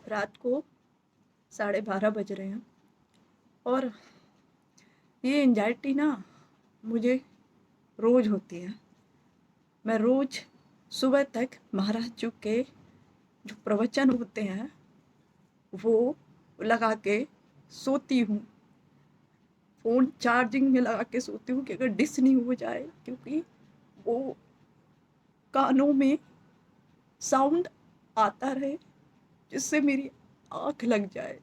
रात को 12:30 बज रहे हैं और ये एंजाइटी ना मुझे रोज़ होती है। मैं रोज़ सुबह तक महाराज जी के जो प्रवचन होते हैं वो लगा के सोती हूँ। फ़ोन चार्जिंग में लगा के सोती हूँ कि अगर डिस नहीं हो जाए, क्योंकि वो कानों में साउंड आता रहे जिससे मेरी आँख लग जाए।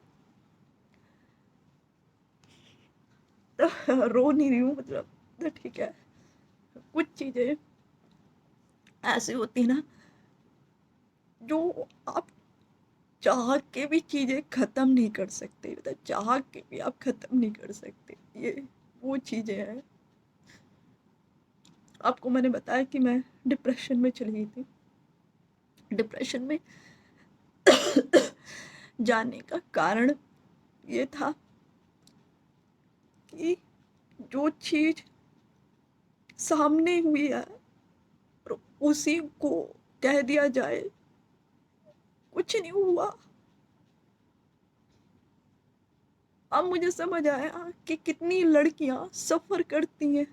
रो नहीं रही हूँ, मतलब तो ठीक है। कुछ चीज़ें ऐसी होती ना जो आप चाह के भी चीज़ें ख़त्म नहीं कर सकते, मतलब चाह के भी आप ख़त्म नहीं कर सकते। ये वो चीज़ें हैं। आपको मैंने बताया कि मैं डिप्रेशन में चली गई थी। डिप्रेशन में जाने का कारण ये था कि जो चीज़ सामने हुई है और उसी को कह दिया जाए कुछ नहीं हुआ। अब मुझे समझ आया कि कितनी लड़कियां सफ़र करती हैं,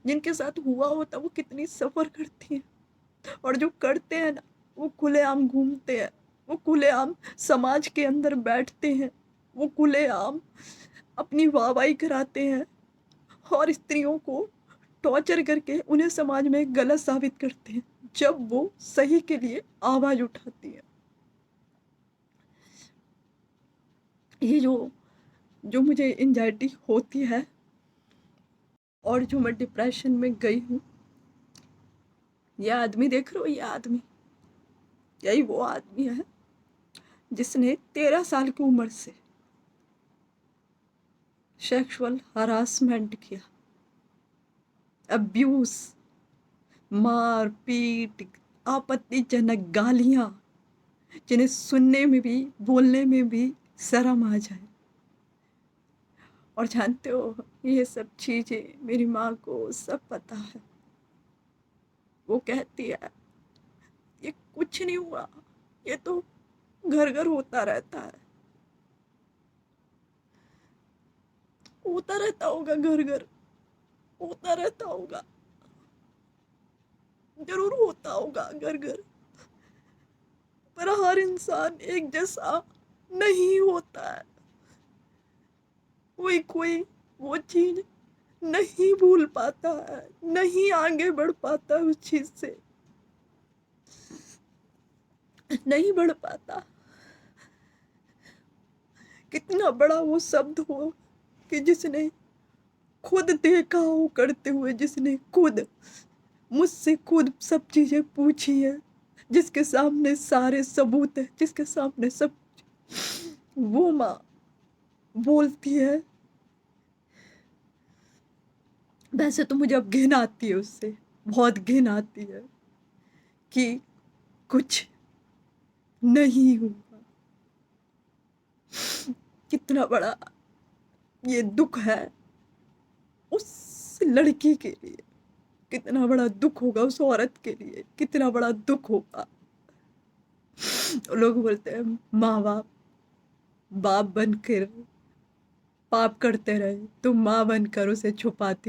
जिनके साथ हुआ होता वो कितनी सफ़र करती हैं। और जो करते हैं ना वो खुलेआम घूमते हैं, वो खुलेआम समाज के अंदर बैठते हैं, वो खुलेआम अपनी वाहवाही कराते हैं और स्त्रियों को टॉर्चर करके उन्हें समाज में गलत साबित करते हैं जब वो सही के लिए आवाज़ उठाती है। ये जो जो मुझे एंजाइटी होती है और जो मैं डिप्रेशन में गई हूँ, ये आदमी देख रहे हो, ये आदमी, यही वो आदमी है जिसने 13 साल की उम्र से सेक्सुअल हरासमेंट किया, अब्यूज, मार पीट, आपत्तिजनक गालियाँ, जिन्हें सुनने में भी बोलने में भी शर्म आ जाए। और जानते हो, ये सब चीज़ें मेरी माँ को सब पता है। वो कहती है ये कुछ नहीं हुआ, ये तो घर घर होता रहता है। होता रहता होगा, घर घर होता रहता होगा, जरूर होता होगा घर घर, पर हर इंसान एक जैसा नहीं होता है। कोई कोई वो चीज नहीं भूल पाता है, नहीं आगे बढ़ पाता उस चीज से, नहीं बढ़ पाता। कितना बड़ा वो शब्द हो कि जिसने खुद देखा हो करते हुए, जिसने खुद मुझसे खुद सब चीजें पूछी है, जिसके सामने सारे सबूत है, जिसके सामने सब, वो माँ बोलती है। वैसे तो मुझे अब घिन आती है उससे, बहुत घिन आती है कि कुछ नहीं हुआ। कितना बड़ा ये दुख है उस लड़की के लिए, कितना बड़ा दुख होगा उस औरत के लिए, कितना बड़ा दुख होगा। लोग बोलते हैं माँ बाप बाप बनकर पाप करते रहे, तुम माँ बनकर उसे छुपाती